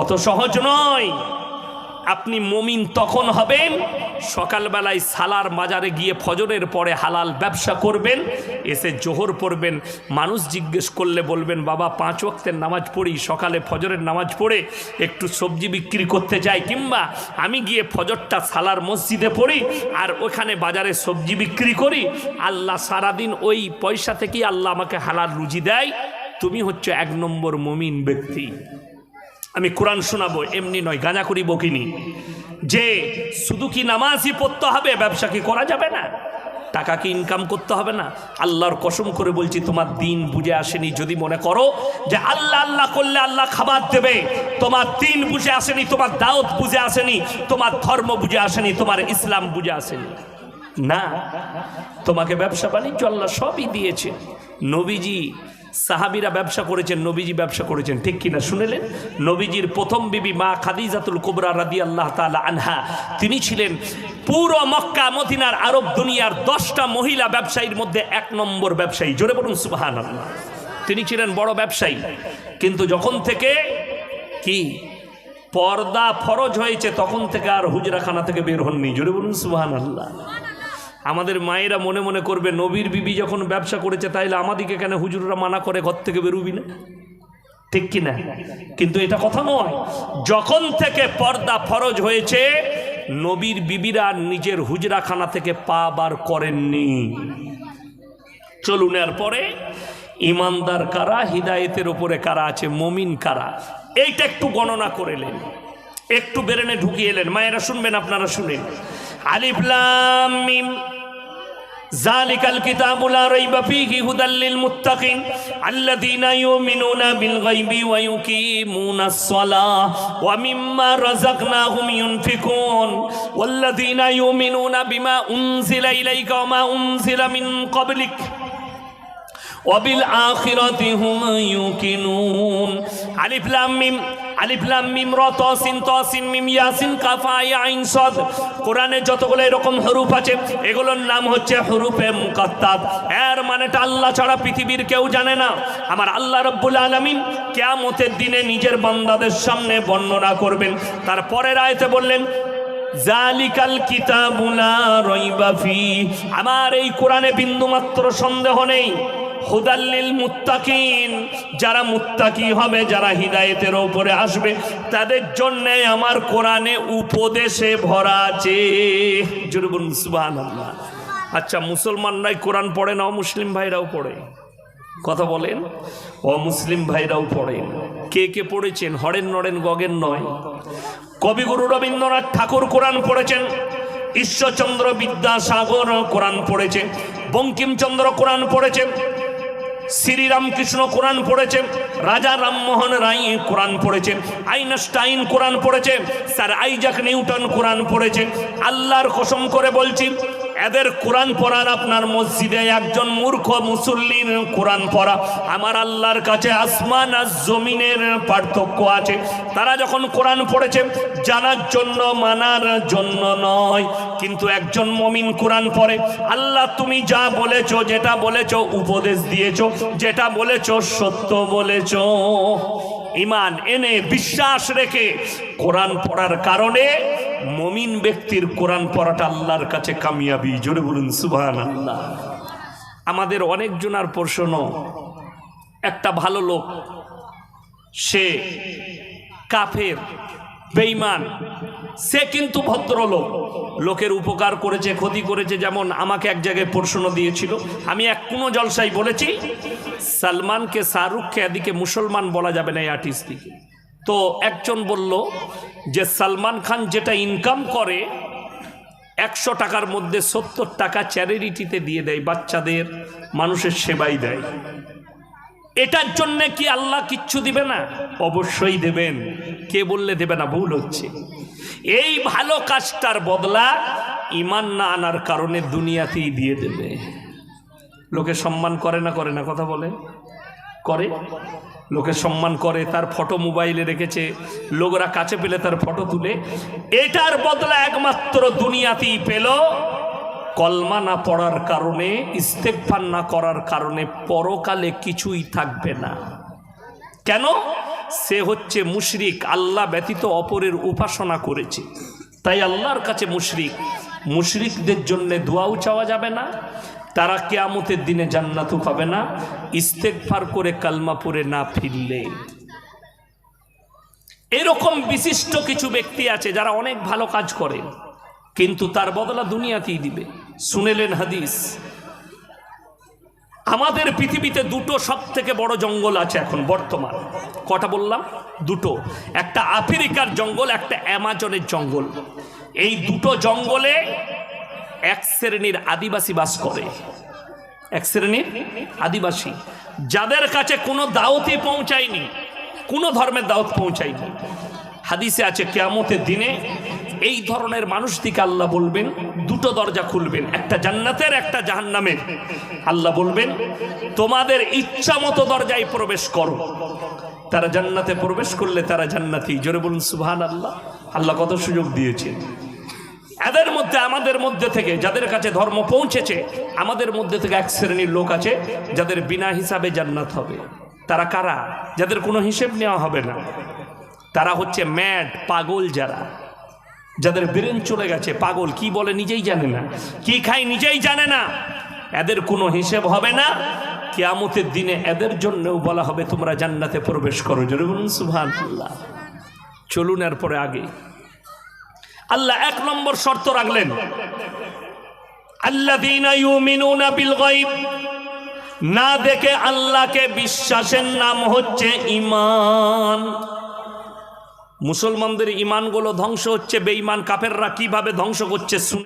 অত সহজ নয়। আপনি মুমিন তখন হবেন সকালবেলায় সালার বাজারে গিয়ে ফজরের পরে হালাল ব্যবসা করবেন, এসে জোহর পড়বেন, মানুষ জিজ্ঞেস করলে বলবেন বাবা 5 ওয়াক্তের নামাজ পড়ি, সকালে ফজরের নামাজ পড়ে একটু সবজি বিক্রি করতে যাই, কিংবা আমি গিয়ে ফজরটা সালার মসজিদে পড়ি আর ওখানে বাজারে সবজি বিক্রি করি, আল্লাহ সারাদিন ওই পয়সা থেকেই আল্লাহ আমাকে হালাল রুজি দেয়। তুমি হচ্ছে 1 নম্বর মুমিন ব্যক্তি। আমি কোরআন শোনাবো, এমনি নয়, গাঁজা করি বকিনি যে শুধু কি নামাজই পড়তে হবে, ব্যবসা কি করা যাবে না, টাকা কি ইনকাম করতে হবে না? আল্লাহর কসম করে বলছি, তোমার দিন বুঝে আসেনি যদি মনে করো যে আল্লাহ আল্লাহ করলে আল্লাহ খাবার দেবে। তোমার দিন বুঝে আসেনি, তোমার দাওয়াত বুঝে আসেনি, তোমার ধর্ম বুঝে আসেনি, তোমার ইসলাম বুঝে আসেনি। না, তোমাকে ব্যবসা বাণিজ্য আল্লাহ সবই দিয়েছে। নবীজি সাহাবীরা ব্যবসা করেছেন, নবীজি ব্যবসা করেছেন, ঠিক কিনা শুনেলেন? নবীজির প্রথম বিবি মা খাদিজাতুল কুবরা রাদিয়াল্লাহু তাআলা আনহা, তিনি ছিলেন পুরো মক্কা মদিনার আরব দুনিয়ার 10টা মহিলা ব্যবসায়ীর মধ্যে 1 নম্বর ব্যবসায়ী। জোরে বলুন সুবহানাল্লাহ। তিনি ছিলেন বড় ব্যবসায়ী, কিন্তু যখন থেকে কি পর্দা ফরজ হয়েছে তখন থেকে আর হুজরাখানা থেকে বের হননি। জোরে বলুন সুবহানাল্লাহ। আমাদের মায়েরা মনে মনে করবে নবীর বিবি যখন ব্যবসা করেছে তাইলে আমাদেরকে কেন হুজুররা মানা করে ঘর থেকে বেরোবি না, ঠিক কিনা? কিন্তু এটা কথা নয়। যখন থেকে পর্দা ফরজ হয়েছে নবীর বিবিরা নিজের হুজরাখানা থেকে পা বার করেননি। চলুন এরপরে ইমানদার কারা, হিদায়েতের উপরে কারা আছে, মুমিন কারা, এইটা একটু গণনা করেলেন, একটু বেরেনে ঢুকিয়ে এলেন। মায়েরা শুনবেন, আপনারা শুনেন। আলিফ লাম মিম যালিকাল কিতাবু লা রাইবা ফীহি হুদাল লিল মুত্তাকিন আল্লাযীনা ইউমিনুনা বিল গায়বি ওয়া ইউকিমুনাস সালাহ ওয়া মিম্মা রাযাকনাহুম ইউনফিকুন ওয়াল্লাযীনা ইউমিনুনা বিমা উনজিলা ইলাইকা ওয়া মা উনজিলা মিন ক্বাবলিক ওয়া বিল আখিরাতি হুম ইউকিনুন। আলিফ লাম মিম, আলিফ লাম মিম র ত সিন ত সিন মিম ইয়াসিন কাফ আয়া আইন সাদ। কোরআনে যতগুলো এরকম হরুফ আছে এগুলোর নাম হচ্ছে হরুফে মুকাত্তাব। এর মানেটা আল্লাহ ছাড়া পৃথিবীর কেউ জানে না। আমার আল্লাহ রাব্বুল আলামিন কিয়ামতের দিনে নিজের বান্দাদের সামনে বর্ণনা করবেন। তারপরের আয়াতে বললেন যালিকাল কিতাবু লা রাইবা ফি, আমার এই কোরআনে বিন্দুমাত্র সন্দেহ নেই। হুদাল্লিল মুত্তাকিন, যারা মুত্তাকি হবে, যারা হিদায়েতের উপরে আসবে, তাদের জন্য আমার কোরআনে উপদেশে ভরা আছে। জোরে বলুন সুবহানাল্লাহ। আচ্ছা, মুসলমানরাই কোরআন পড়ে না, মুসলিম ভাইরাও পড়ে? কথা বলেন। মুসলিম ভাইরাও পড়েন। কে কে পড়েছেন? হরেন নরেন গগেন নয়। কবিগুরু রবীন্দ্রনাথ ঠাকুর কোরআন পড়েছেন, ঈশ্বরচন্দ্র বিদ্যাসাগর কোরআন পড়েছেন, বঙ্কিমচন্দ্র কোরআন পড়েছেন, শ্রীরামকৃষ্ণ কোরআন পড়েছেন, রাজা রামমোহন রায় কোরআন পড়েছেন, আইনস্টাইন কোরআন পড়েছেন, স্যার আইজাক নিউটন কোরআন পড়েছেন। আল্লাহর কসম করে বলছি, এদের কোরআন পড়ার আপনার মসজিদে একজন মূর্খ মুসল্লির কোরআন পড়া আমার আল্লাহর কাছে আসমান আর জমিনের পার্থক্য আছে। তারা যখন কোরআন পড়েছে জানার জন্য, মানার জন্য নয়। কিন্তু একজন মুমিন কোরআন পড়ে, আল্লাহ তুমি যা বলেছো, যেটা বলেছো উপদেশ দিয়েছো, যেটা বলেছো সত্য বলেছো, ঈমান এনে বিশ্বাস রেখে কোরআন পড়ার কারণে মুমিন ব্যক্তির কোরআন পড়াটা আল্লাহর কাছে কামিয়াবি। জোরে বলুন সুবহানাল্লাহ। আমাদের অনেকজনার প্রশ্ন, একটা ভালো লোক, সে কাফের বেঈমান, সে কিন্তু ভদ্রলোক, লোকের উপকার করেছে, ক্ষতি করেছে। যেমন আমাকে এক জায়গায় প্রশ্ন দিয়েছিল, আমি কোনো জলসায় বলেছি সালমানকে, শাহরুখকে এদিকে মুসলমান বলা যাবে না, এই আর্টিস্টকে। তো একজন বলল যে সালমান খান যেটা ইনকাম করে 100 টাকার মধ্যে 70 টাকা চ্যারিটিতে দিয়ে দেয়, বাচ্চাদের, মানুষের সেবাই দেয়। এটার জন্য কি আল্লাহ কিচ্ছু দিবে না? অবশ্যই দেবেন। কে বললে দেবে না? ভুল হচ্ছে। এই ভালো কাজটার বদলা ঈমান না আনার কারণে দুনিয়াতেই দিয়ে দেবে। লোকে সম্মান করে না, করে না? কথা বলে, করে। লোকে সম্মান করে, তার ফটো মোবাইলে রেখেছে, লোকরা কাছে পেলে তার ফটো তুলে। এটার বদলা একমাত্র দুনিয়াতেই পেল। কলমা না পড়ার কারণে, ইস্তেগফার না করার কারণে পরকালে কিছুই থাকবে না। কেন? সে হচ্ছে মুশরিক, আল্লাহ ব্যতীত অপরের উপাসনা করেছে। তাই আল্লাহর কাছে মুশরিকদের জন্য দোয়াও চাওয়া যাবে না, তারা কিয়ামতের দিনে জান্নাতও পাবে না ইস্তেগফার করে কালমা পড়ে না ফিরলে। এরকম বিশিষ্ট কিছু ব্যক্তি আছে যারা অনেক ভালো কাজ করে, কিন্তু তার বদলা দুনিয়াতেই দিবে। শুনেলেন হাদিস, আমাদের পৃথিবীতে দুটো সব থেকে বড় জঙ্গল আছে এখন বর্তমান। কটা বললাম? দুটো। একটা আফ্রিকার জঙ্গল, একটা অ্যামাজনের জঙ্গল। এই দুটো জঙ্গলে এক শ্রেণীর আদিবাসী বাস করে, এক শ্রেণীর আদিবাসী, যাদের কাছে কোনো দাওয়াতই পৌঁছায়নি, কোনো ধর্মের দাওয়াত পৌঁছায়নি। হাদিসে আছে কিয়ামতের দিনে এই ধরনের মানুষটিকে আল্লাহ বলবেন, দুটো দরজা খুলবেন, একটা জান্নাতের, একটা জাহান্নামের। আল্লাহ বলবেন তোমাদের ইচ্ছা মতো দরজায় প্রবেশ করো। তারা জান্নাতে প্রবেশ করলে তারা জান্নাতি। জোরে বলুন সুবহানাল্লাহ। আল্লাহ কত সুযোগ দিয়েছেন। এদের মধ্যে, আমাদের মধ্যে থেকে যাদের কাছে ধর্ম পৌঁছেছে, আমাদের মধ্যে থেকে এক শ্রেণীর লোক আছে যাদের বিনা হিসাবে জান্নাত হবে। তারা কারা? যাদের কোনো হিসেব নেওয়া হবে না। তারা হচ্ছে ম্যাড, পাগল, যাদের ব্রেন চলে গেছে, পাগল, কি বলে নিজেই জানে না, কি খায় নিজেই জানে না। এদের কোনো হিসেব হবে না। কিয়ামতের দিনে এদের জন্যও বলা হবে তোমরা জান্নাতে প্রবেশ করো। জোরে বলুন সুবহানাল্লাহ। চলুন এরপরে আগে। আল্লাহ এক নম্বর শর্ত রাখলেন, আল্লাযীনা ইউমিনুনা বিল গায়ব, না দেখে আল্লাহকে বিশ্বাসের নাম হচ্ছে ঈমান। মুসলমানদের ঈমানগুলো ধ্বংস হচ্ছে, বেঈমান কাফেররা কিভাবে ধ্বংস করছে শুনে